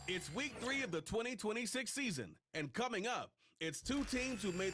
It's week 3 of the 2026 season, and coming up, it's two teams who made...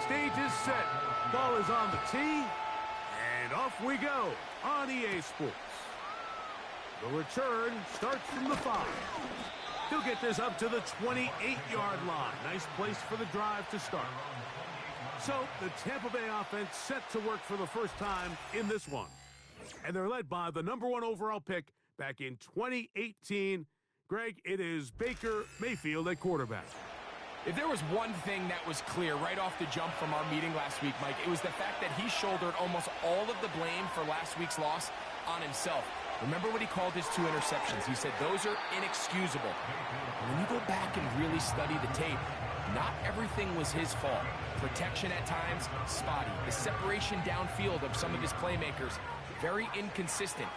Stage is set. Ball is on the tee. And off we go on EA Sports. The return starts from the 5. He'll get this up to the 28-yard line. Nice place for the drive to start. So the Tampa Bay offense set to work for the first time in this one. And they're led by the #1 overall pick back in 2018. Greg, it is Baker Mayfield at quarterback. If there was one thing that was clear right off the jump from our meeting last week, Mike, it was the fact that he shouldered almost all of the blame for last week's loss on himself. Remember what he called his 2 interceptions? He said those are inexcusable. And when you go back and really study the tape, not everything was his fault. Protection at times, spotty. The separation downfield of some of his playmakers, very inconsistent.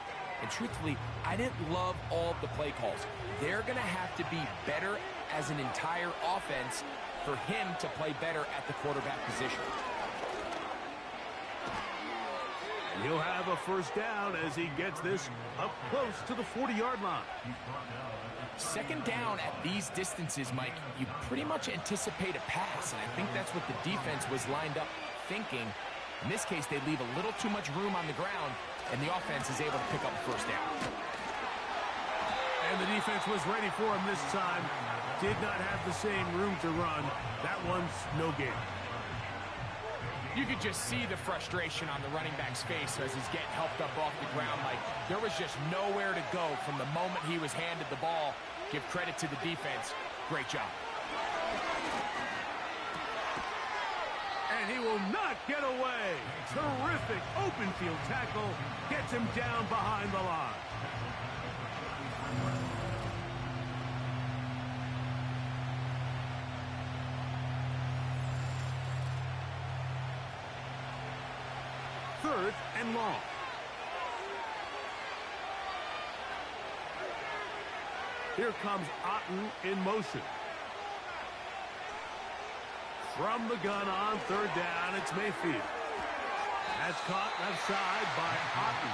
And truthfully, I didn't love all of the play calls. They're going to have to be better as an entire offense for him to play better at the quarterback position. And he'll have a first down as he gets this up close to the 40-yard line. Second down at these distances, Mike, you pretty much anticipate a pass, and I think that's what the defense was lined up thinking. In this case, they leave a little too much room on the ground, and the offense is able to pick up a first down. And the defense was ready for him this time. Did not have the same room to run. That one's no gain. You could just see the frustration on the running back's face as he's getting helped up off the ground. Like, there was just nowhere to go from the moment he was handed the ball. Give credit to the defense. Great job. And he will not get away. Terrific open field tackle. Gets him down behind the line. Third and long. Here comes Otten in motion. From the gun on third down, it's Mayfield. That's caught left side by Otten.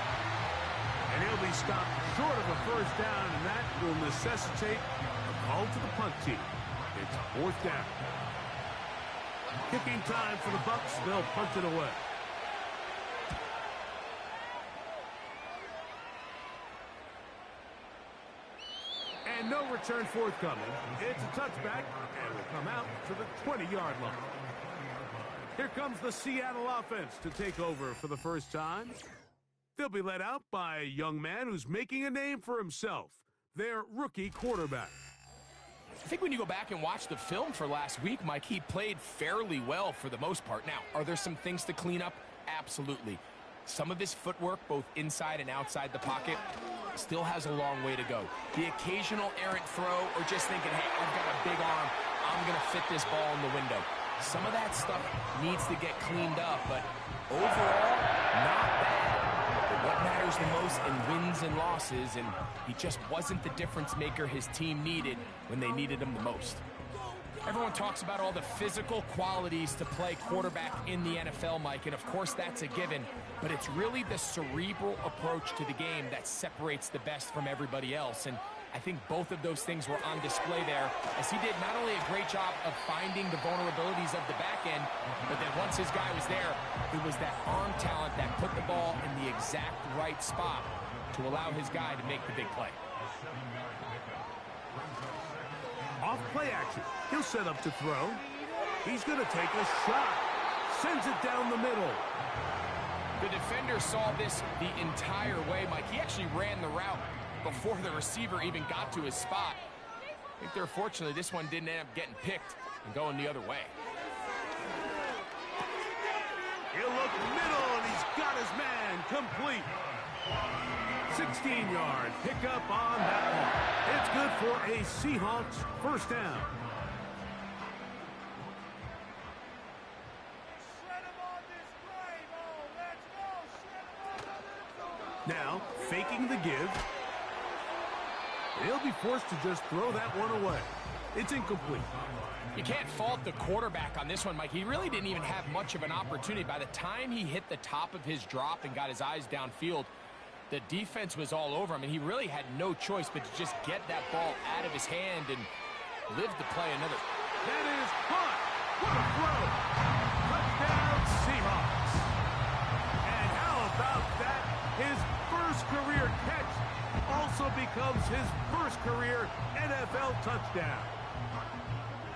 And he'll be stopped short of a first down, and that will necessitate a call to the punt team. It's 4th down. Kicking time for the Bucs. They'll punt it away. And no return forthcoming. It's a touchback, and will come out to the 20-yard line. Here comes the Seattle offense to take over for the first time. They'll be led out by a young man who's making a name for himself, their rookie quarterback. I think when you go back and watch the film for last week, Mike, he played fairly well for the most part. Now, are there some things to clean up? Absolutely. Some of his footwork, both inside and outside the pocket, still has a long way to go. The occasional errant throw or just thinking, hey, I've got a big arm, I'm going to fit this ball in the window. Some of that stuff needs to get cleaned up, but overall, not bad. But what matters the most in wins and losses, and he just wasn't the difference maker his team needed when they needed him the most. Everyone talks about all the physical qualities to play quarterback in the NFL, Mike, and of course that's a given, but it's really the cerebral approach to the game that separates the best from everybody else, and I think both of those things were on display there, as he did not only a great job of finding the vulnerabilities of the back end, but then once his guy was there, it was that arm talent that put the ball in the exact right spot to allow his guy to make the big play. Off play action. He'll set up to throw. He's going to take a shot. Sends it down the middle. The defender saw this the entire way, Mike. He actually ran the route before the receiver even got to his spot. I think they're fortunately this one didn't end up getting picked and going the other way. He'll look middle, and he's got his man complete. 16-yard pickup on that one. It's good for a Seahawks first down. Now, faking the give. He'll be forced to just throw that one away. It's incomplete. You can't fault the quarterback on this one, Mike. He really didn't even have much of an opportunity. By the time he hit the top of his drop and got his eyes downfield, the defense was all over him, and he really had no choice but to just get that ball out of his hand and live to play another. That is caught. What a throw. Touchdown, Seahawks. And how about that? His first career catch also becomes his first career NFL touchdown.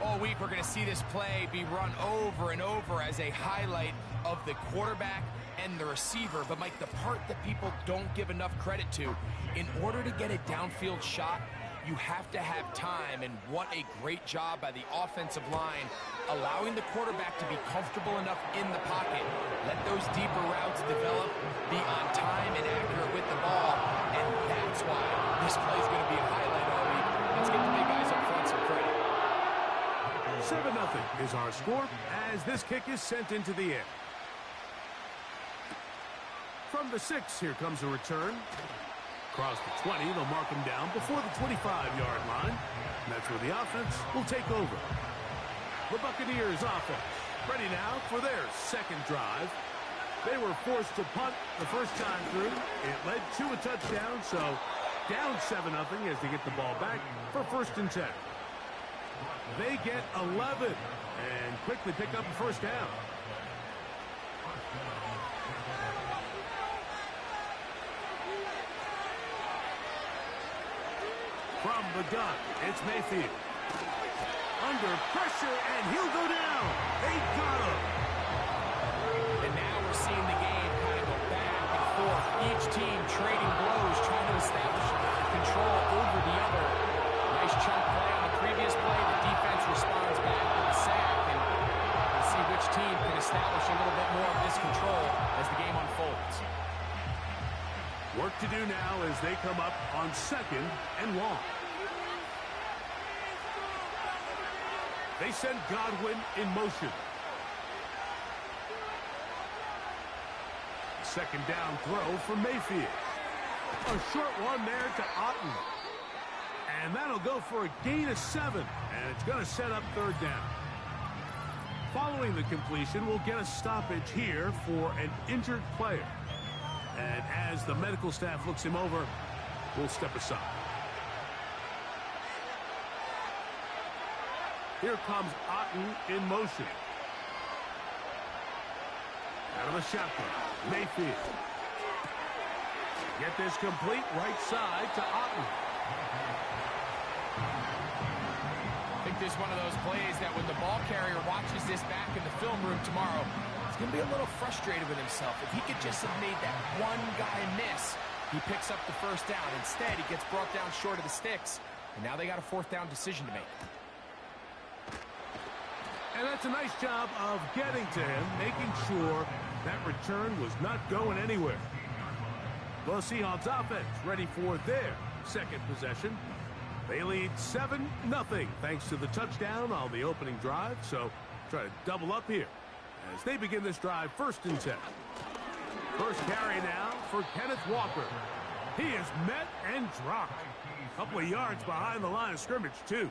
All week we're going to see this play be run over and over as a highlight of the quarterback and the receiver. But, Mike, the part that people don't give enough credit to, in order to get a downfield shot, you have to have time, and what a great job by the offensive line, allowing the quarterback to be comfortable enough in the pocket, let those deeper routes develop, be on time and accurate with the ball, and that's why this play is going to be a highlight all week. Let's get the big guys up front some credit. 7-0 is our score as this kick is sent into the air. From the 6, here comes a return. Across the 20, they'll mark him down before the 25-yard line. And that's where the offense will take over. The Buccaneers offense ready now for their second drive. They were forced to punt the first time through. It led to a touchdown, so down 7-0 as they get the ball back for 1st and 10. They get 11 and quickly pick up the first down. From the gun, it's Mayfield. Under pressure, and he'll go down. They got him. And now we're seeing the game kind of go back and forth. Each team trading blows, trying to establish control over the other. Nice chunk play on the previous play. The defense responds back with a sack. And we'll see which team can establish a little bit more of this control as the game unfolds. Work to do now as they come up on 2nd and long. They send Godwin in motion. 2nd down throw for Mayfield. A short one there to Otten. And that'll go for a gain of 7. And it's going to set up 3rd down. Following the completion, we'll get a stoppage here for an injured player. And as the medical staff looks him over, we'll step aside. Here comes Otten in motion. Out of the shotgun, Mayfield. Get this complete right side to Otten. I think this is one of those plays that when the ball carrier watches this back in the film room tomorrow, he's going to be a little frustrated with himself. If he could just have made that one guy miss, he picks up the first down. Instead, he gets brought down short of the sticks, and now they got a 4th down decision to make. And that's a nice job of getting to him, making sure that return was not going anywhere. The Seahawks offense ready for their 2nd possession. They lead 7-0 thanks to the touchdown on the opening drive, so try to double up here as they begin this drive 1st and 10. First carry now for Kenneth Walker. He is met and dropped. A couple of yards behind the line of scrimmage, too.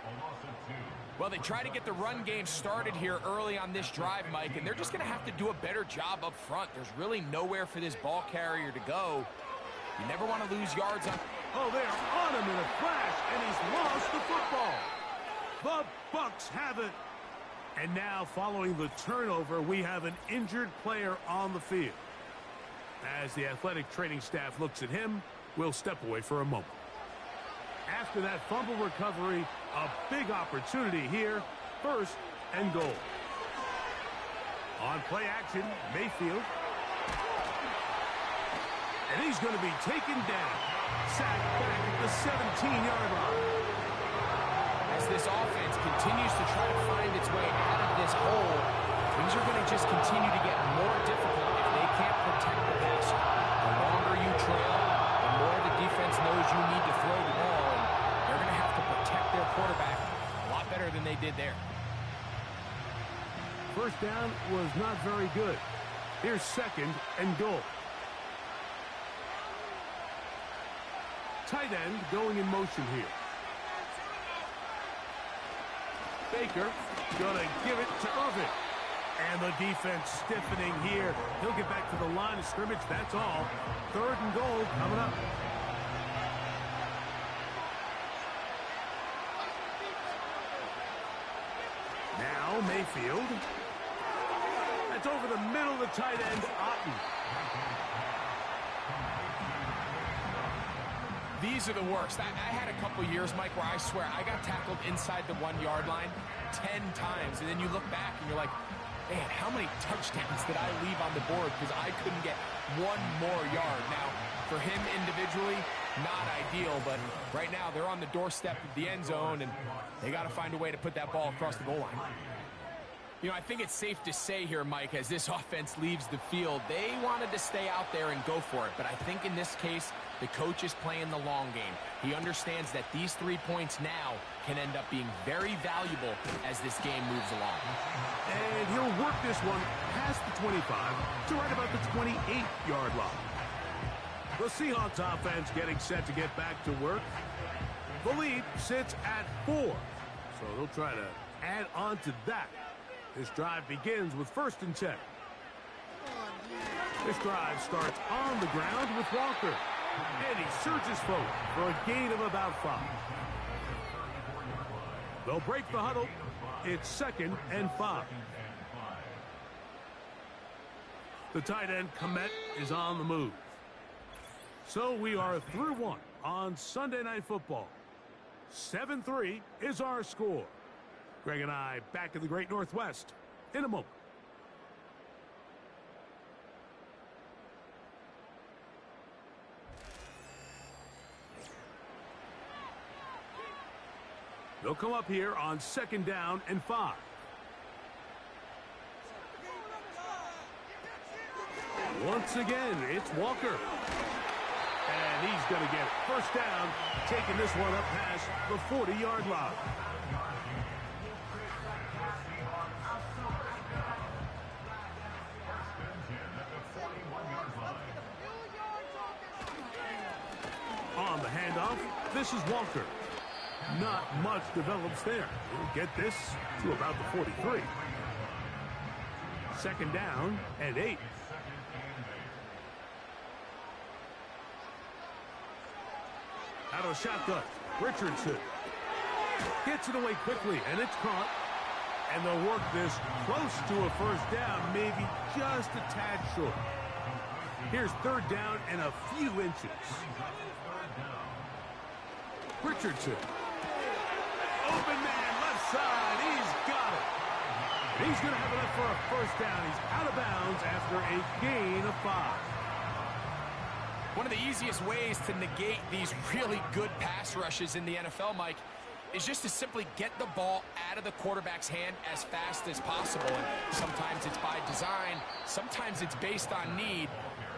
Well, they try to get the run game started here early on this drive, Mike, and they're just going to have to do a better job up front. There's really nowhere for this ball carrier to go. You never want to lose yards on... Oh, they are on him in a flash, and he's lost the football. The Bucs have it. And now, following the turnover, we have an injured player on the field. As the athletic training staff looks at him, we'll step away for a moment. After that fumble recovery, a big opportunity here, 1st and goal. On play action, Mayfield. And he's going to be taken down. Sacked back at the 17-yard line. As this offense continues to try to find its way out of this hole, things are going to just continue to get more difficult if they can't protect the passer. The longer you trail, the more the defense knows you need to throw the ball, and they're going to have to protect their quarterback a lot better than they did there. First down was not very good. Here's 2nd and goal. Tight end going in motion here. Baker gonna give it to Irvin. And the defense stiffening here. He'll get back to the line of scrimmage, that's all. 3rd and goal coming up. Now Mayfield. That's over the middle of the tight end, Otten. These are the worst. I had a couple years, Mike, where I swear I got tackled inside the 1-yard line 10 times. And then you look back and you're like, man, how many touchdowns did I leave on the board because I couldn't get one more yard? Now, for him individually, not ideal, but right now they're on the doorstep of the end zone, and they got to find a way to put that ball across the goal line. You know, I think it's safe to say here, Mike, as this offense leaves the field, they wanted to stay out there and go for it. But I think in this case, the coach is playing the long game. He understands that these 3 points now can end up being very valuable as this game moves along. And he'll work this one past the 25 to right about the 28-yard line. The Seahawks offense getting set to get back to work. The lead sits at 4, so they'll try to add on to that. This drive begins with 1st and 10. This drive starts on the ground with Walker. And he surges forward for a gain of about 5. They'll break the huddle. It's 2nd and 5. The tight end, Komet, is on the move. So we are through 1 on Sunday Night Football. 7-3 is our score. Greg and I back in the Great Northwest in a moment. They'll come up here on 2nd down and 5. Once again, it's Walker. And he's going to get 1st down, taking this one up past the 40-yard line. On the handoff, this is Walker. Not much develops there. He'll get this to about the 43. 2nd down and 8. Out of the shotgun, Richardson gets it away quickly, and it's caught. And they'll work this close to a 1st down, maybe just a tad short. Here's 3rd down and a few inches. Richardson. Open man, left side. He's got it. And he's going to have enough for a 1st down. He's out of bounds after a gain of 5. One of the easiest ways to negate these really good pass rushes in the NFL, Mike, is just to simply get the ball out of the quarterback's hand as fast as possible. And sometimes it's by design, sometimes it's based on need.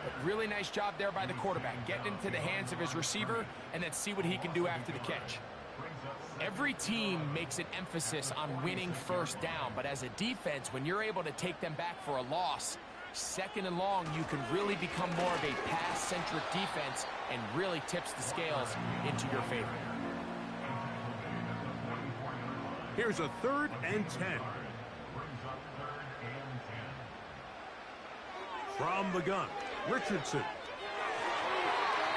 But really nice job there by the quarterback, getting into the hands of his receiver and then see what he can do after the catch. Every team makes an emphasis on winning 1st down, but as a defense, when you're able to take them back for a loss, 2nd and long, you can really become more of a pass-centric defense and really tips the scales into your favor. Here's a 3rd and 10. From the gun, Richardson.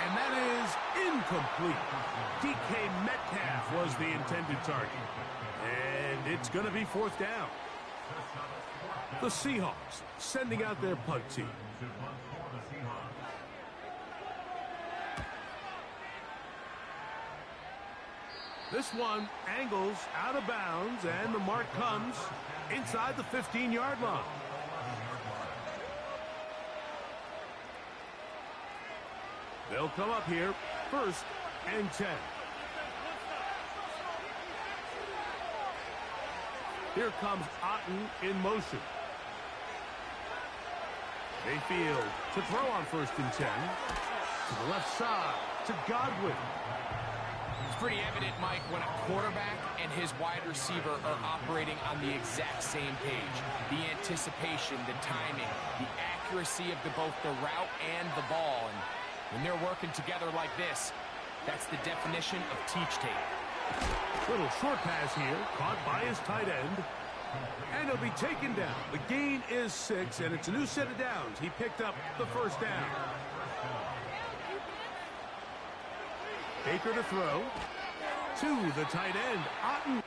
And that is incomplete. DK Metcalf was the intended target. And it's going to be 4th down. The Seahawks sending out their punt team. This one angles out of bounds, and the mark comes inside the 15-yard line. They'll come up here, 1st and 10. Here comes Otten in motion. Mayfield to throw on 1st and 10. To the left side, to Godwin. It's pretty evident, Mike, when a quarterback and his wide receiver are operating on the exact same page. The anticipation, the timing, the accuracy of both the route and the ball. And when they're working together like this, That's the definition of teach tape. Little short pass here, caught by his tight end. And he'll be taken down. The gain is 6, and it's a new set of downs. He picked up the first down. Baker to throw. To the tight end, Otten.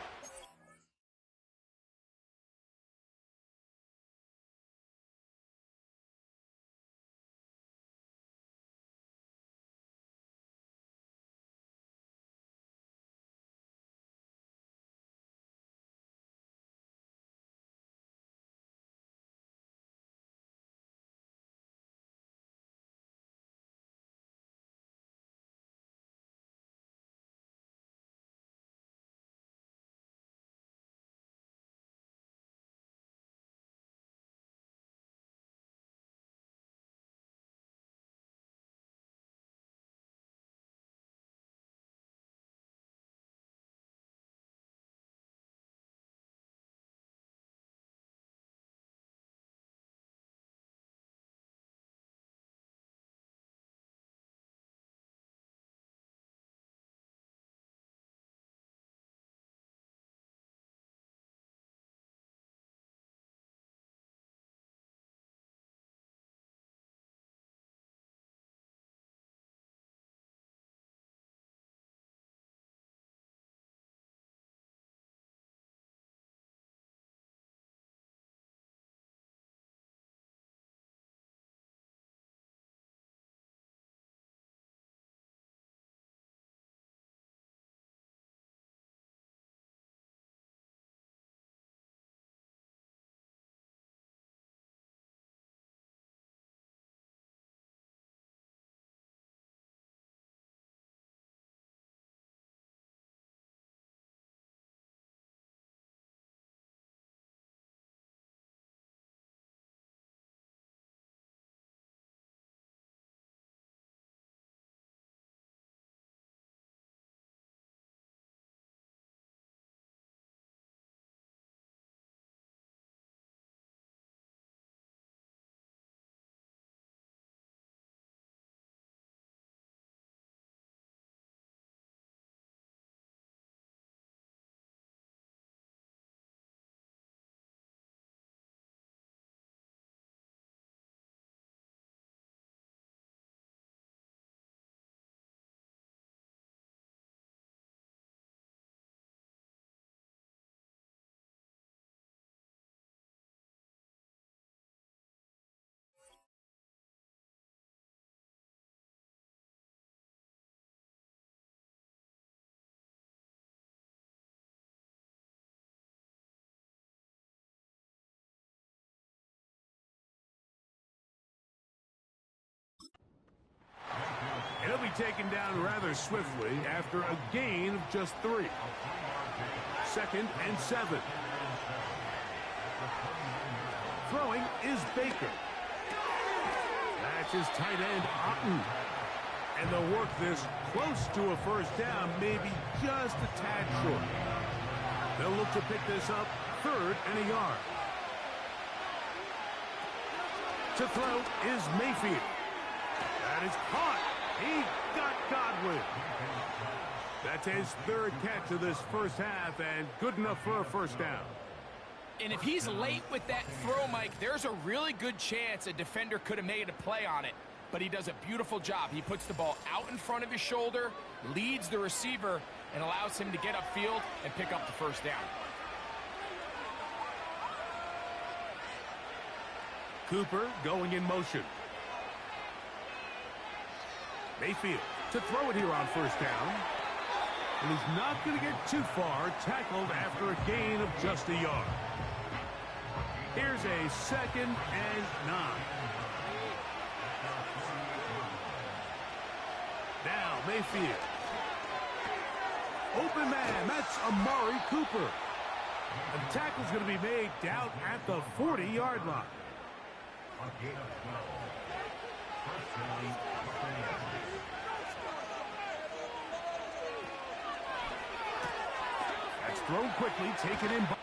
He'll be taken down rather swiftly after a gain of just 3. 2nd and 7. Throwing is Baker. That's his tight end, Otten. And they'll work this close to a first down, maybe just a tad short. They'll look to pick this up 3rd and a yard. To throw is Mayfield. That is caught. He got Godwin. That's his 3rd catch of this first half, and good enough for a first down. And if he's late with that throw, Mike, there's a really good chance a defender could have made a play on it. But he does a beautiful job. He puts the ball out in front of his shoulder, leads the receiver, and allows him to get upfield and pick up the first down. Cooper going in motion. Mayfield to throw it here on first down. And he's not going to get too far, tackled after a gain of just a yard. Here's a 2nd and 9. Now Mayfield. Open man, that's Amari Cooper. The tackle's going to be made down at the 40-yard line. That's thrown quickly, taken in by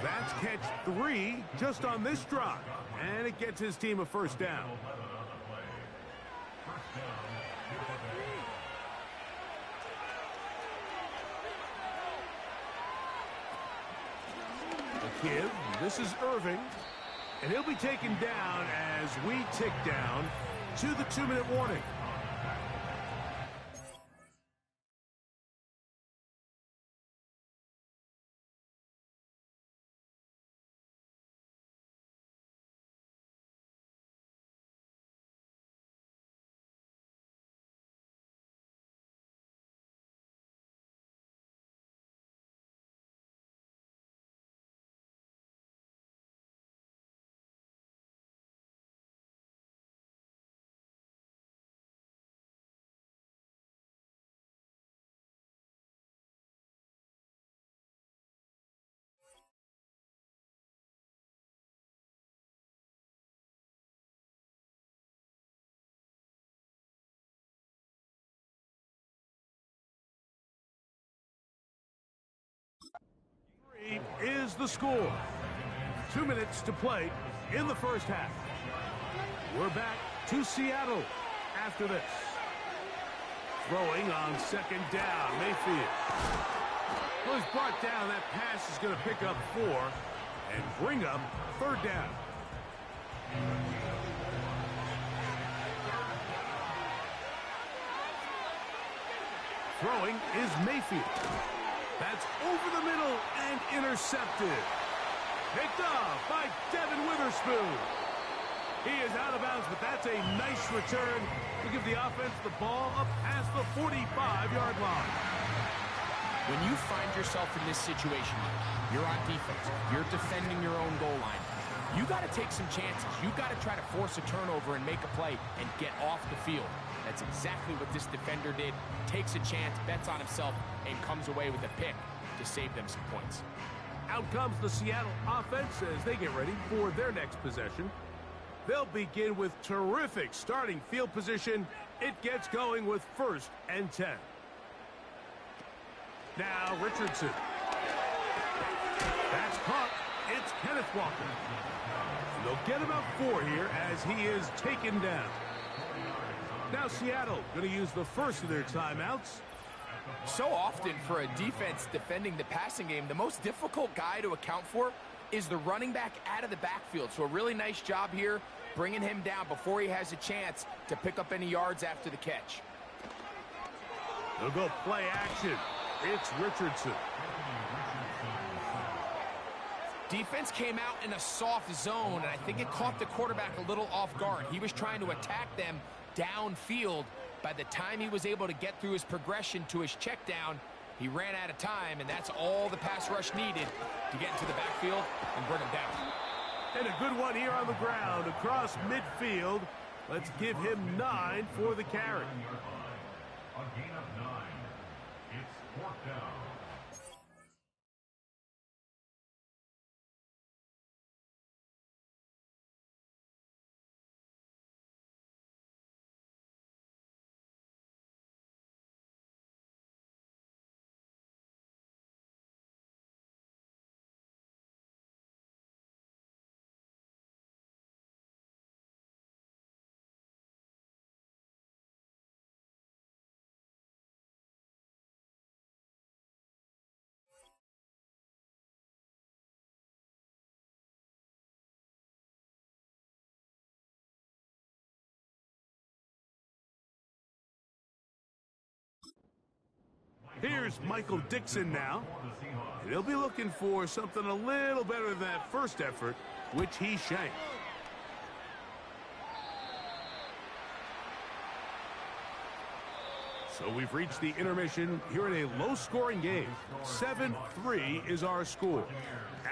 That's catch 3 just on this drive, and it gets his team a first down. The give, this is Irving, and he'll be taken down as we tick down to the 2-minute warning. Is the score. 2 minutes to play in the first half. We're back to Seattle after this. Throwing on second down, Mayfield. Well, he's brought down. That pass is going to pick up 4 and bring up third down. Throwing is Mayfield. That's over the middle and intercepted. Picked off by Devin Witherspoon. He is out of bounds, but that's a nice return to give the offense the ball up past the 45-yard line. When you find yourself in this situation, you're on defense, you're defending your own goal line, you got to take some chances. You got to try to force a turnover and make a play and get off the field. That's exactly what this defender did. Takes a chance, bets on himself, and comes away with a pick to save them some points. Out comes the Seattle offense as they get ready for their next possession. They'll begin with terrific starting field position. It gets going with 1st and 10. Now Richardson. That's caught. It's Kenneth Walker. And they'll get about 4 here as he is taken down. Now Seattle going to use the first of their timeouts. So often for a defense defending the passing game, the most difficult guy to account for is the running back out of the backfield. So a really nice job here bringing him down before he has a chance to pick up any yards after the catch. They'll go play action. It's Richardson. Defense came out in a soft zone, and I think it caught the quarterback a little off guard. He was trying to attack them downfield. By the time he was able to get through his progression to his check down, he ran out of time, and that's all the pass rush needed to get into the backfield and bring him down. And a good one here on the ground across midfield. Let's give him 9 for the carry. A gain of 9. It's 4th down. Here's Michael Dixon now. And he'll be looking for something a little better than that first effort, which he shanked. So we've reached the intermission here in a low-scoring game. 7-3 is our score.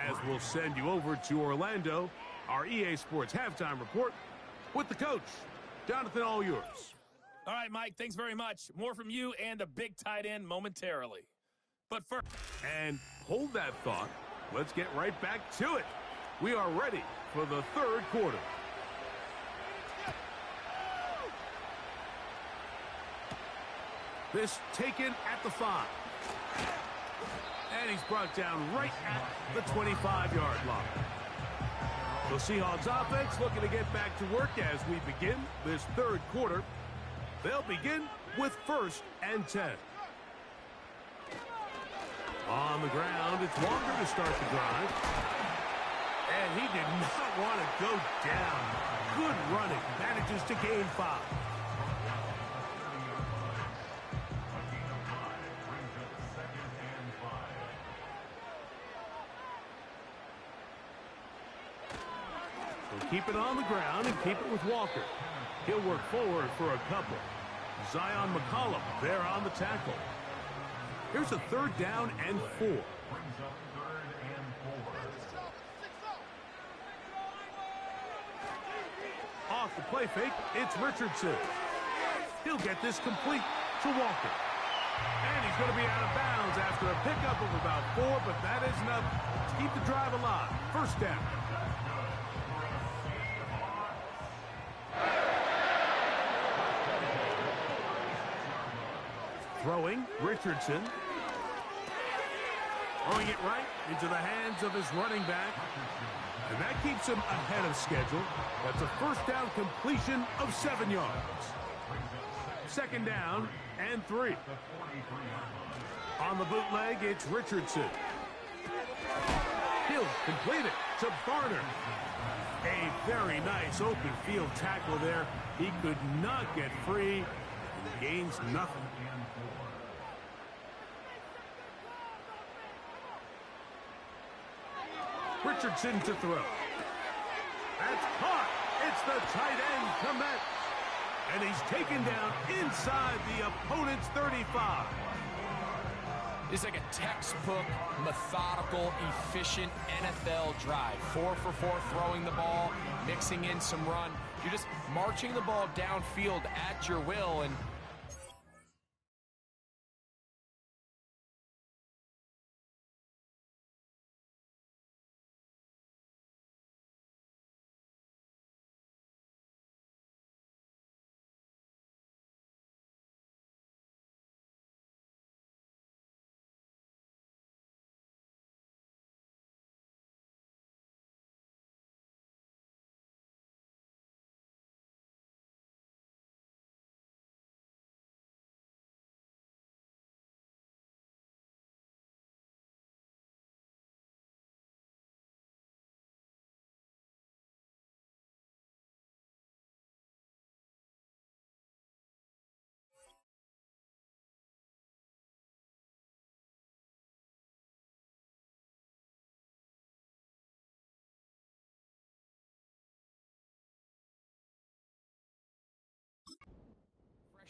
As we'll send you over to Orlando, our EA Sports halftime report with the coach. Jonathan, all yours. All right, Mike, thanks very much. More from you and a big tight end momentarily. But first... And hold that thought. Let's get right back to it. We are ready for the third quarter. This taken at the 5. And he's brought down right at the 25-yard line. The Seahawks offense looking to get back to work as we begin this third quarter. They'll begin with 1st and 10. On the ground, it's Walker to start the drive. And he did not want to go down. Good running. Manages to gain 5. He'll keep it on the ground and keep it with Walker. He'll work forward for a couple. Zion McCollum there on the tackle. Here's a 3rd down and 4. Off the play fake, it's Richardson. He'll get this complete to Walker. And he's going to be out of bounds after a pickup of about 4, but that is enough to keep the drive alive. 1st down. Throwing, Richardson. Throwing it right into the hands of his running back. And that keeps him ahead of schedule. That's a 1st down completion of 7 yards. 2nd down and 3. On the bootleg, it's Richardson. He'll complete it to Barner. A very nice open field tackle there. He could not get free and gains nothing. Richardson to throw. That's caught. It's the tight end, Komet. And he's taken down inside the opponent's 35. It's like a textbook, methodical, efficient NFL drive. 4 for 4 throwing the ball, mixing in some run. You're just marching the ball downfield at your will, and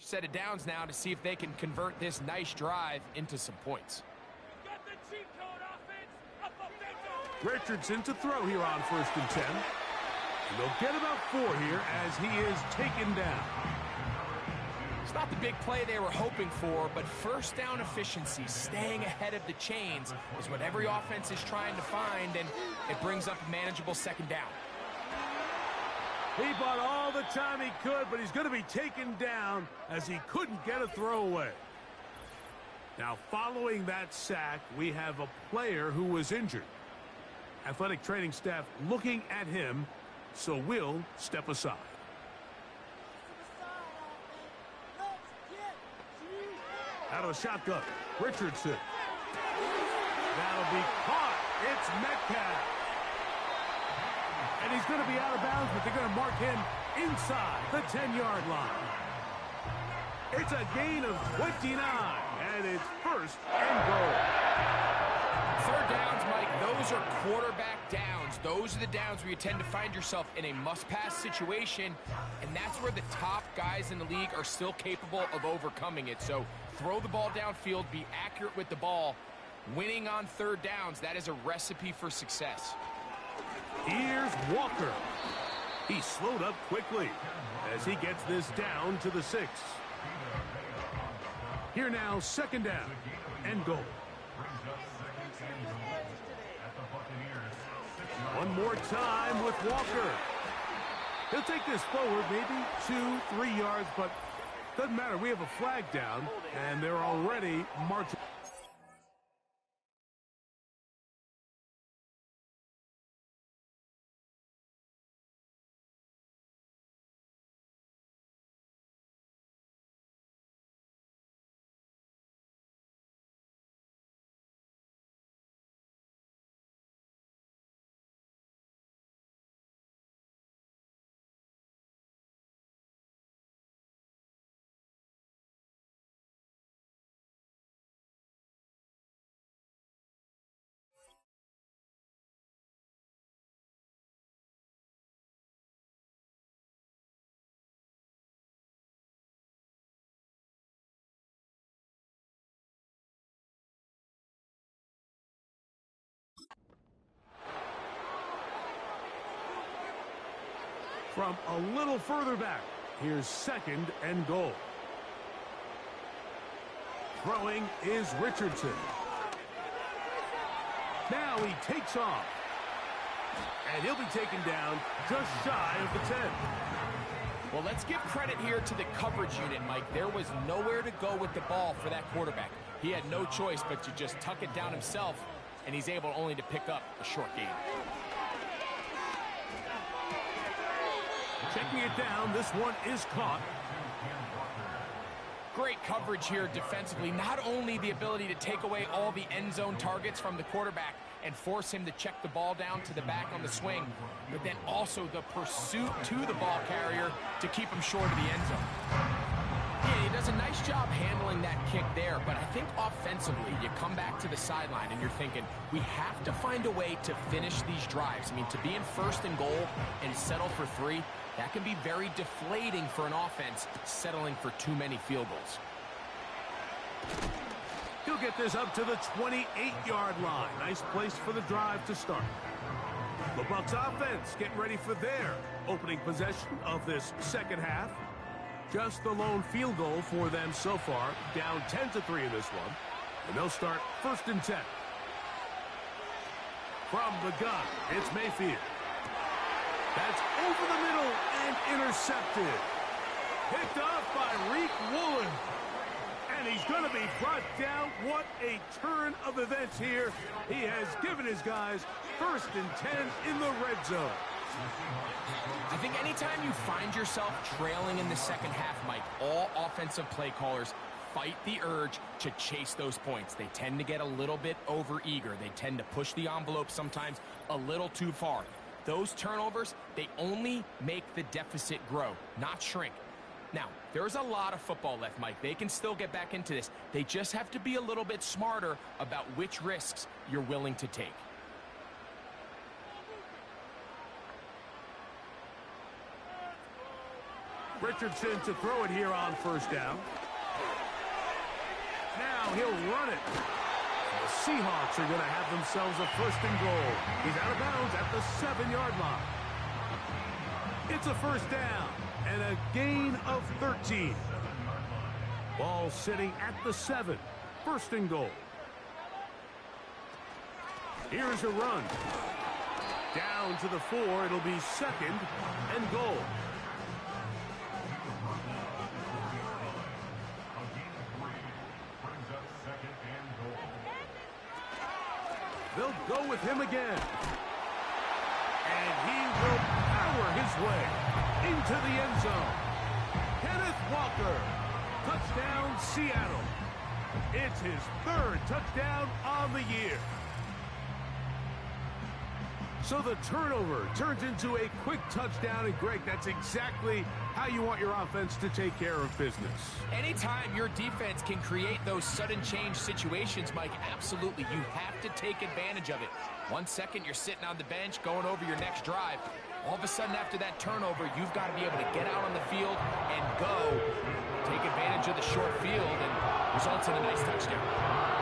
set of downs now to see if they can convert this nice drive into some points. Richardson to throw here on 1st and 10. And they'll get about 4 here as he is taken down. It's not the big play they were hoping for, but 1st down efficiency, staying ahead of the chains, is what every offense is trying to find, and it brings up a manageable 2nd down. He bought all the time he could, but he's going to be taken down as he couldn't get a throwaway. Now, following that sack, we have a player who was injured. Athletic training staff looking at him, so we'll step aside. Out of a shotgun, Richardson. That'll be caught. It's Metcalf. And he's going to be out of bounds, but they're going to mark him inside the 10-yard line. It's a gain of 29, and it's 1st and goal. 3rd downs, Mike, those are quarterback downs. Those are the downs where you tend to find yourself in a must-pass situation, and that's where the top guys in the league are still capable of overcoming it. So throw the ball downfield, be accurate with the ball. Winning on 3rd downs, that is a recipe for success. Here's Walker. He slowed up quickly as he gets this down to the 6. Here now, 2nd down and goal. One more time with Walker. He'll take this forward maybe 2-3 yards, but doesn't matter. We have a flag down, and they're already marching. From a little further back, here's 2nd and goal. Throwing is Richardson. Now he takes off. And he'll be taken down just shy of the 10. Well, let's give credit here to the coverage unit, Mike. There was nowhere to go with the ball for that quarterback. He had no choice but to just tuck it down himself, and he's able only to pick up a short gain. Checking it down, this one is caught. Great coverage here defensively. Not only the ability to take away all the end zone targets from the quarterback and force him to check the ball down to the back on the swing, but then also the pursuit to the ball carrier to keep him short of the end zone. Yeah, he does a nice job handling that kick there, but I think offensively, you come back to the sideline and you're thinking, we have to find a way to finish these drives. I mean, to be in 1st and goal and settle for 3, that can be very deflating for an offense settling for too many field goals. He'll get this up to the 28-yard line. Nice place for the drive to start. The Bucs offense getting ready for their opening possession of this second half. Just the lone field goal for them so far. Down 10-3 in this one. And they'll start 1st and 10. From the gun, it's Mayfield. That's over the middle and intercepted. Picked off by Reek Woolen. And he's going to be brought down. What a turn of events here. He has given his guys 1st and 10 in the red zone. I think anytime you find yourself trailing in the second half, Mike, all offensive play callers fight the urge to chase those points. They tend to get a little bit overeager. They tend to push the envelope sometimes a little too far. Those turnovers, they only make the deficit grow, not shrink. Now, there's a lot of football left, Mike. They can still get back into this. They just have to be a little bit smarter about which risks you're willing to take. Richardson to throw it here on 1st down. Now he'll run it. The Seahawks are going to have themselves a 1st and goal. He's out of bounds at the 7-yard line. It's a 1st down and a gain of 13. Ball sitting at the 7. 1st and goal. Here's a run. Down to the 4. It'll be 2nd and goal. They'll go with him again. And he will power his way into the end zone. Kenneth Walker. Touchdown, Seattle. It's his 3rd touchdown on the year. So the turnover turns into a quick touchdown. And, Greg, that's exactly how you want your offense to take care of business. Anytime your defense can create those sudden change situations, Mike, absolutely, you have to take advantage of it. 1 second, you're sitting on the bench, going over your next drive. All of a sudden, after that turnover, you've got to be able to get out on the field and go. Take advantage of the short field, and results in a nice touchdown.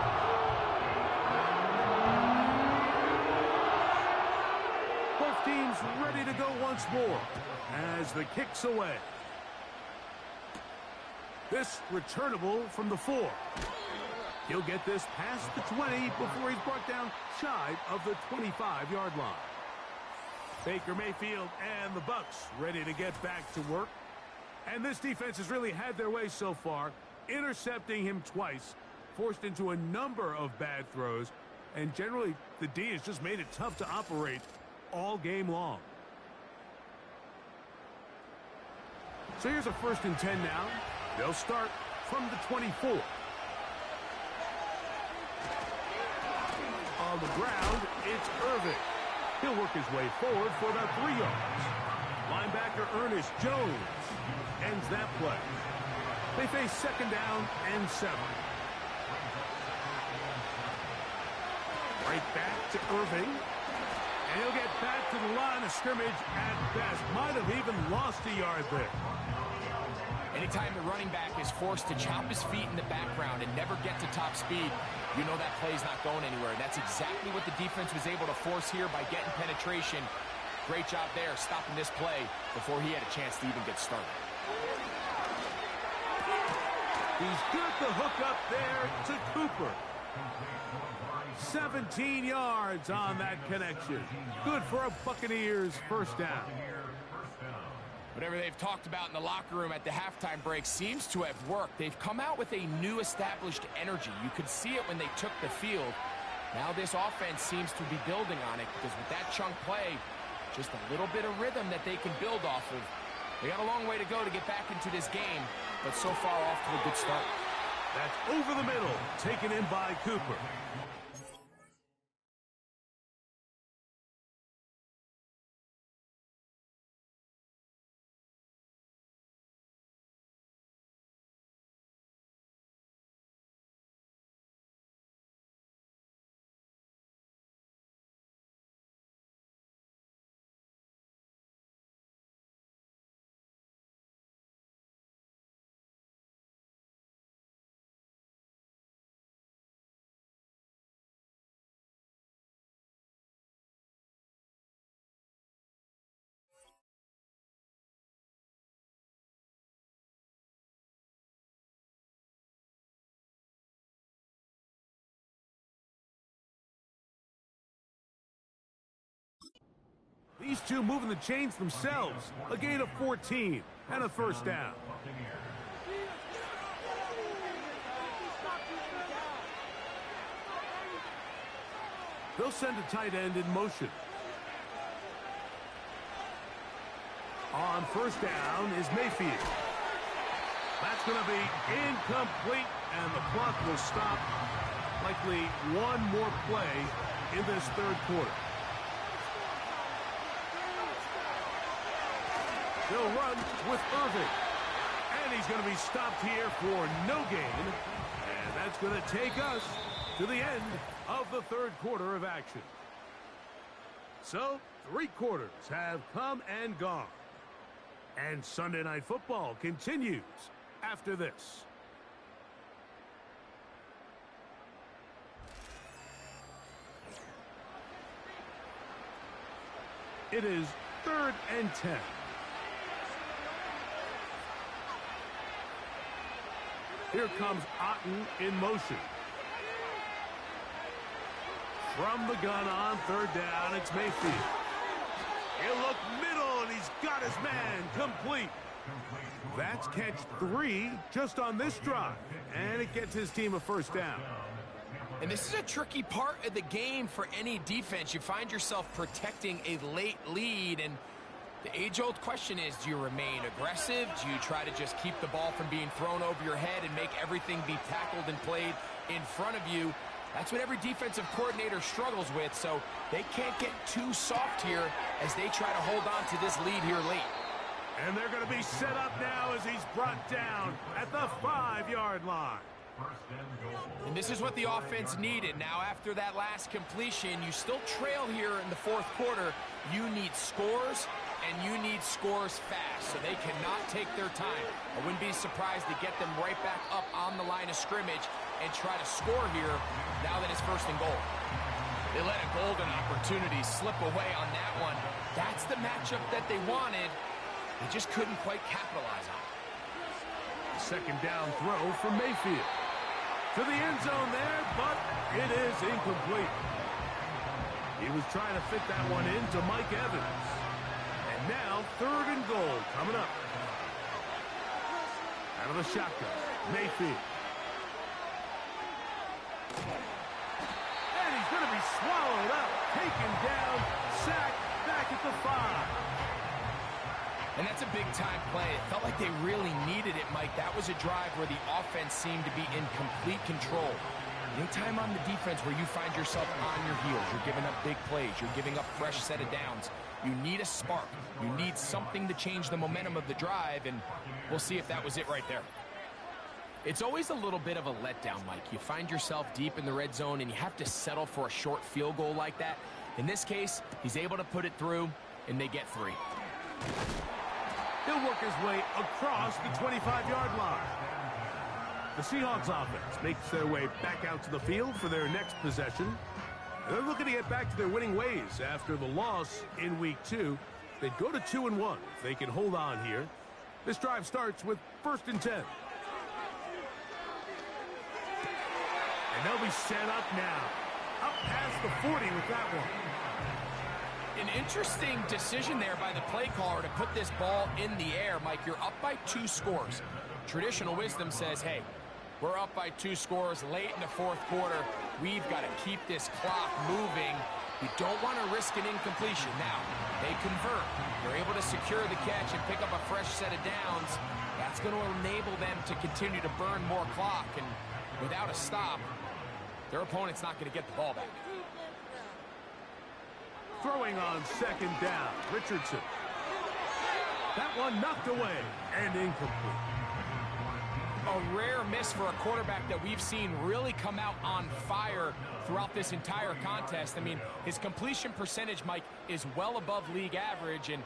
Teams ready to go once more as the kick's away. This returnable from the 4. He'll get this past the 20 before he's brought down shy of the 25-yard line. Baker Mayfield and the Bucs ready to get back to work. And this defense has really had their way so far, intercepting him twice, forced into a number of bad throws, and generally the D has just made it tough to operate all game long. So here's a 1st and 10 now. They'll start from the 24. On the ground, it's Irving. He'll work his way forward for about 3 yards. Linebacker Ernest Jones ends that play. They face 2nd down and 7. Right back to Irving. And he'll get back to the line of scrimmage at best. Might have even lost a yard there. Anytime the running back is forced to chop his feet in the background and never get to top speed, you know that play's not going anywhere. And that's exactly what the defense was able to force here by getting penetration. Great job there stopping this play before he had a chance to even get started. He's got the hook up there to Cooper. 17 yards on that connection. Good for a Buccaneers first down. Whatever they've talked about in the locker room at the halftime break seems to have worked. They've come out with a new established energy. You could see it when they took the field. Now this offense seems to be building on it because with that chunk play, just a little bit of rhythm that they can build off of. They got a long way to go to get back into this game, but so far off to a good start. That's over the middle, taken in by Cooper. These two moving the chains themselves. A gain of 14 and a first down. They'll send a tight end in motion. On first down is Mayfield. That's going to be incomplete, and the clock will stop. Likely one more play in this third quarter. They'll run with Irving. And he's going to be stopped here for no gain. And that's going to take us to the end of the third quarter of action. So, 3 quarters have come and gone. And Sunday Night Football continues after this. It is 3rd and 10. Here comes Otten in motion. From the gun on 3rd down, it's Mayfield. He'll look middle, and he's got his man complete. That's catch 3 just on this drive, and it gets his team a first down. And this is a tricky part of the game for any defense. You find yourself protecting a late lead, and the age-old question is, do you remain aggressive? Do you try to just keep the ball from being thrown over your head and make everything be tackled and played in front of you? That's what every defensive coordinator struggles with, so they can't get too soft here as they try to hold on to this lead here late. And they're going to be set up now as he's brought down at the 5-yard line. And this is what the offense needed. Now, after that last completion, you still trail here in the fourth quarter. You need scores, and you need scores fast, so they cannot take their time. I wouldn't be surprised to get them right back up on the line of scrimmage and try to score here now that it's 1st and goal. They let a golden opportunity slip away on that one. That's the matchup that they wanted. They just couldn't quite capitalize on it. 2nd down throw from Mayfield. To the end zone there, but it is incomplete. He was trying to fit that one into Mike Evans. And now 3rd and goal coming up. Out of the shotgun, Mayfield. And he's going to be swallowed up, taken down, sacked back at the 5. And that's a big-time play. It felt like they really needed it, Mike. That was a drive where the offense seemed to be in complete control. Anytime on the defense where you find yourself on your heels, you're giving up big plays, you're giving up fresh set of downs, you need a spark. You need something to change the momentum of the drive, and we'll see if that was it right there. It's always a little bit of a letdown, Mike. You find yourself deep in the red zone, and you have to settle for a short field goal like that. In this case, he's able to put it through, and they get 3. He'll work his way across the 25-yard line. The Seahawks offense makes their way back out to the field for their next possession. And they're looking to get back to their winning ways after the loss in Week 2. They'd go to 2-1 if they can hold on here. This drive starts with 1st and 10. And they'll be set up now. Up past the 40 with that one. An interesting decision there by the play caller to put this ball in the air. Mike, you're up by 2 scores. Traditional wisdom says, hey, we're up by 2 scores late in the 4th quarter. We've got to keep this clock moving. You don't want to risk an incompletion. Now, they convert. They're able to secure the catch and pick up a fresh set of downs. That's going to enable them to continue to burn more clock. And without a stop, their opponent's not going to get the ball back. Throwing on 2nd down, Richardson. That one knocked away and incomplete. A rare miss for a quarterback that we've seen really come out on fire throughout this entire contest. I mean, his completion percentage, Mike, is well above league average, and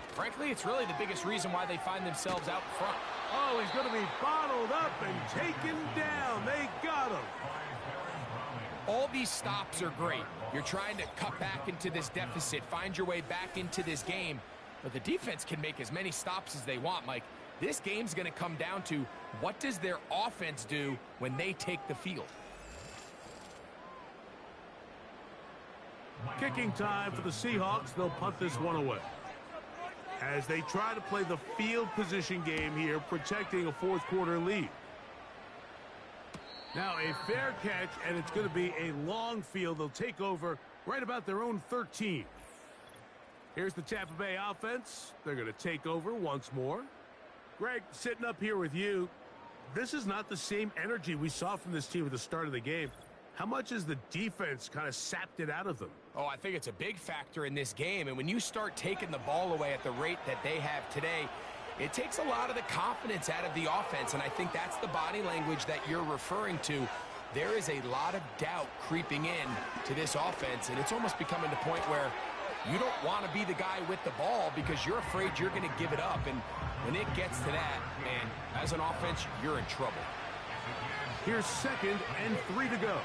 frankly, it's really the biggest reason why they find themselves out front. Oh, he's going to be bottled up and taken down. They got him. All these stops are great. You're trying to cut back into this deficit, find your way back into this game, but the defense can make as many stops as they want, Mike. This game's going to come down to what does their offense do when they take the field. Kicking time for the Seahawks. They'll punt this one away as they try to play the field position game here, protecting a 4th quarter lead. Now a fair catch, and it's going to be a long field. They'll take over right about their own 13. Here's the Tampa Bay offense. They're going to take over once more. Greg, sitting up here with you, this is not the same energy we saw from this team at the start of the game. How much has the defense kind of sapped it out of them? Oh, I think it's a big factor in this game, and when you start taking the ball away at the rate that they have today, it takes a lot of the confidence out of the offense, and I think that's the body language that you're referring to. There is a lot of doubt creeping in to this offense, and it's almost becoming the point where you don't want to be the guy with the ball because you're afraid you're going to give it up, and when it gets to that, man, as an offense, you're in trouble. Here's 2nd and 3 to go.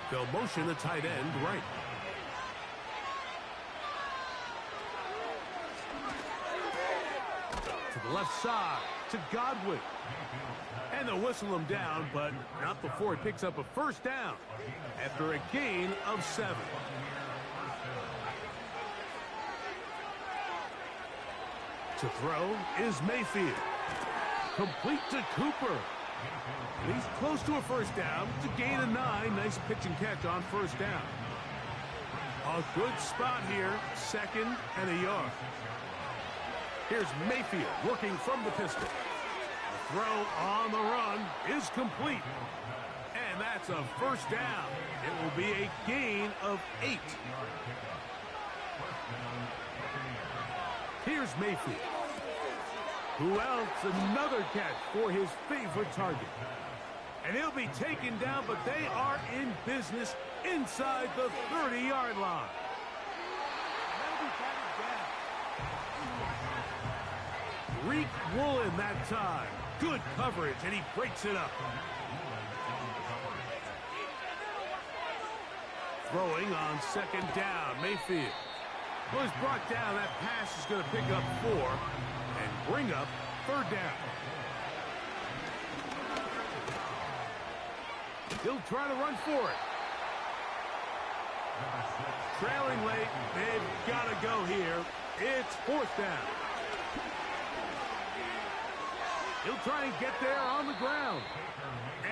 They'll motion the tight end right. To the left side, to Godwin. And they'll whistle him down, but not before he picks up a 1st down after a gain of 7. To throw is Mayfield. Complete to Cooper. He's close to a 1st down to gain a 9. Nice pitch and catch on 1st down. A good spot here. 2nd and a yard. Here's Mayfield working from the pistol. The throw on the run is complete. And that's a 1st down. It will be a gain of 8. Here's Mayfield. Who else? Another catch for his favorite target. And he'll be taken down, but they are in business inside the 30-yard line. Reek Woolen that time. Good coverage, and he breaks it up. Throwing on 2nd down, Mayfield. Well, he's brought down. That pass is going to pick up 4 and bring up 3rd down. He'll try to run for it. Trailing late, they've got to go here. It's 4th down. He'll try and get there on the ground.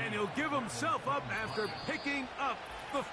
And he'll give himself up after picking up the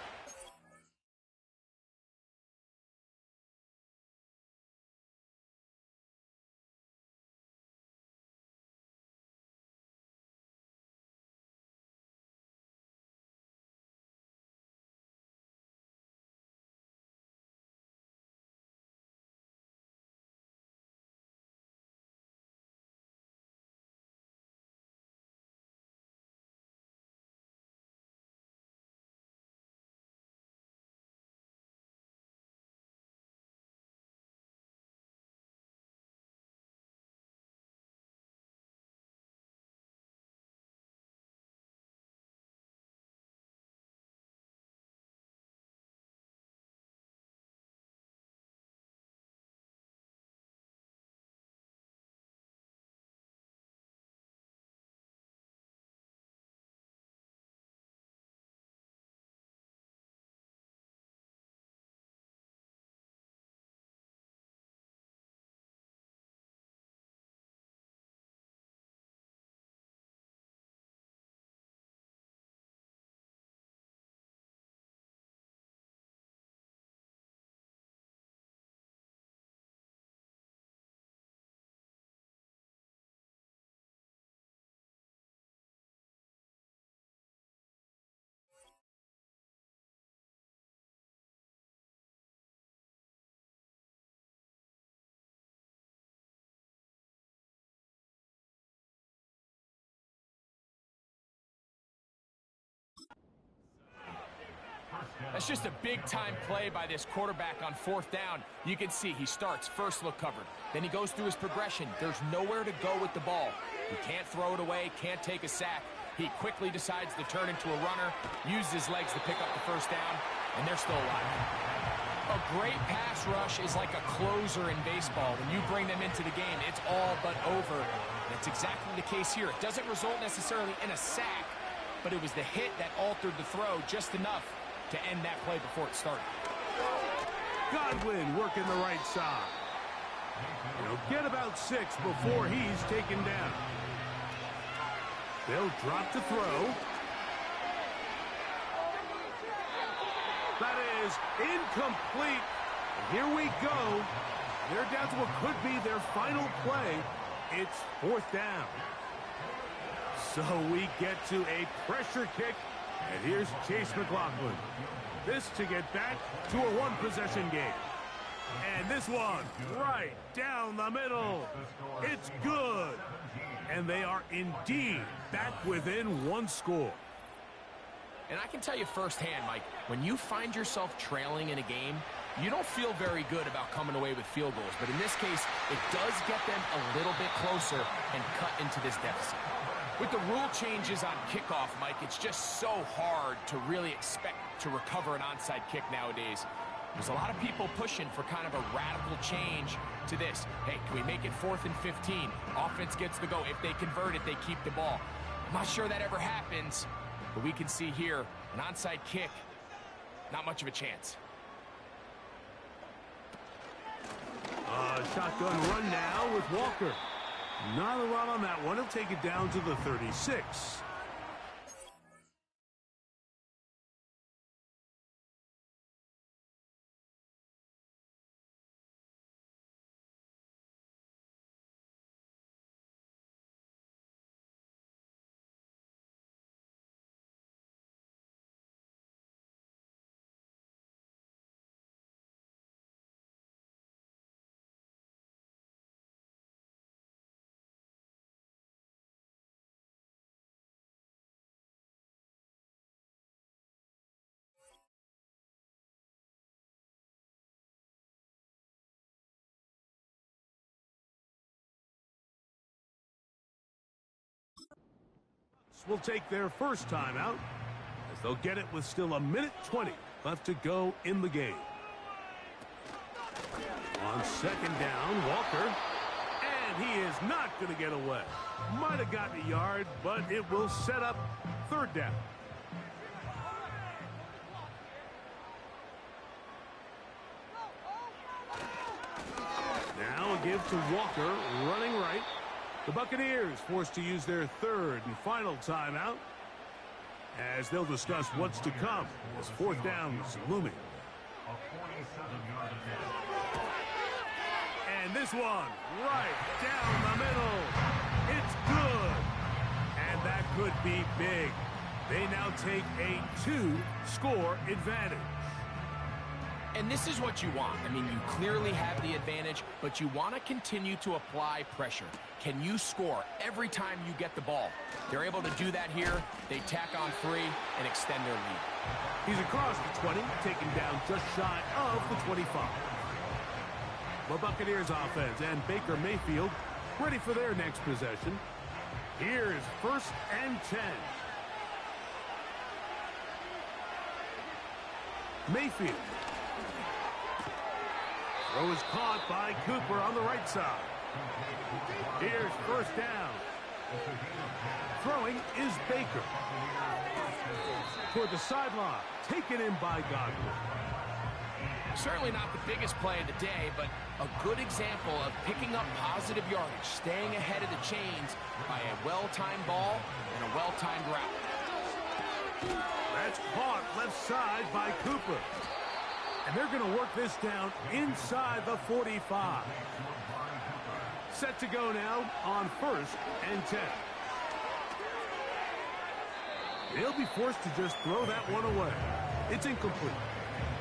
That's just a big-time play by this quarterback on 4th down. You can see he starts first look covered. Then he goes through his progression. There's nowhere to go with the ball. He can't throw it away, can't take a sack. He quickly decides to turn into a runner, uses his legs to pick up the 1st down, and they're still alive. A great pass rush is like a closer in baseball. When you bring them into the game, it's all but over. And it's exactly the case here. It doesn't result necessarily in a sack, but it was the hit that altered the throw just enough to end that play before it started. Godwin working the right side. He'll get about 6 before he's taken down. They'll drop the throw. That is incomplete. And here we go. They're down to what could be their final play. It's 4th down. So we get to a pressure kick. And here's Chase McLaughlin. This to get back to a 1-possession game. And this one right down the middle. It's good. And they are indeed back within 1 score. And I can tell you firsthand, Mike, when you find yourself trailing in a game, you don't feel very good about coming away with field goals. But in this case, it does get them a little bit closer and cut into this deficit. With the rule changes on kickoff, Mike, it's just so hard to really expect to recover an onside kick nowadays. There's a lot of people pushing for kind of a radical change to this. Hey, can we make it 4th and 15? Offense gets the go. If they convert it, they keep the ball. I'm not sure that ever happens, but we can see here an onside kick, not much of a chance. Shotgun run now with Walker. Not a lot on that one. He'll take it down to the 36. Will take their first timeout as they'll get it with still 1:20 left to go in the game. On 2nd down, Walker, and he is not going to get away. Might have gotten a yard, but it will set up 3rd down. Now a give to Walker, running right. The Buccaneers forced to use their 3rd and final timeout as they'll discuss what's to come as 4th down is looming. And this one right down the middle. It's good. And that could be big. They now take a 2-score advantage. And this is what you want. I mean, you clearly have the advantage, but you want to continue to apply pressure. Can you score every time you get the ball? They're able to do that here. They tack on 3 and extend their lead. He's across the 20, taken down just shy of the 25. The Buccaneers offense and Baker Mayfield ready for their next possession. Here's 1st and 10. Mayfield. Throw is caught by Cooper on the right side. Here's 1st down. Throwing is Baker. Toward the sideline. Taken in by Godwin. Certainly not the biggest play of the day, but a good example of picking up positive yardage, staying ahead of the chains by a well-timed ball and a well-timed route. That's caught left side by Cooper. And they're going to work this down inside the 45. Set to go now on 1st and 10. They'll be forced to just throw that one away. It's incomplete.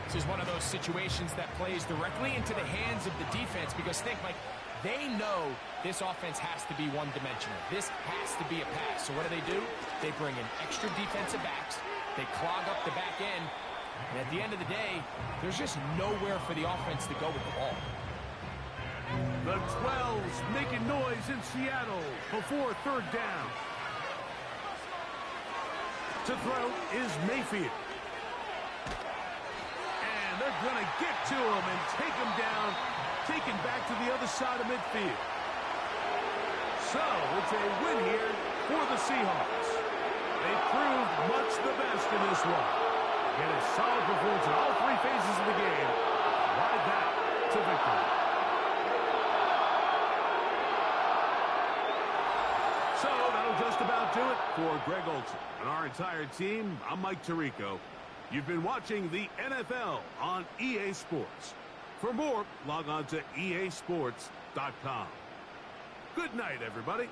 This is one of those situations that plays directly into the hands of the defense because think, like, they know this offense has to be one-dimensional. This has to be a pass. So what do? They bring in extra defensive backs. They clog up the back end. And at the end of the day, there's just nowhere for the offense to go with the ball. The 12's making noise in Seattle before third down. To throw is Mayfield. And they're going to get to him and take him down, taken back to the other side of midfield. So it's a win here for the Seahawks. They proved much the best in this one. Get a solid performance in all three phases of the game. Ride that to victory. So that'll just about do it for Greg Olson and our entire team. I'm Mike Tirico. You've been watching the NFL on EA Sports. For more, log on to easports.com. Good night, everybody.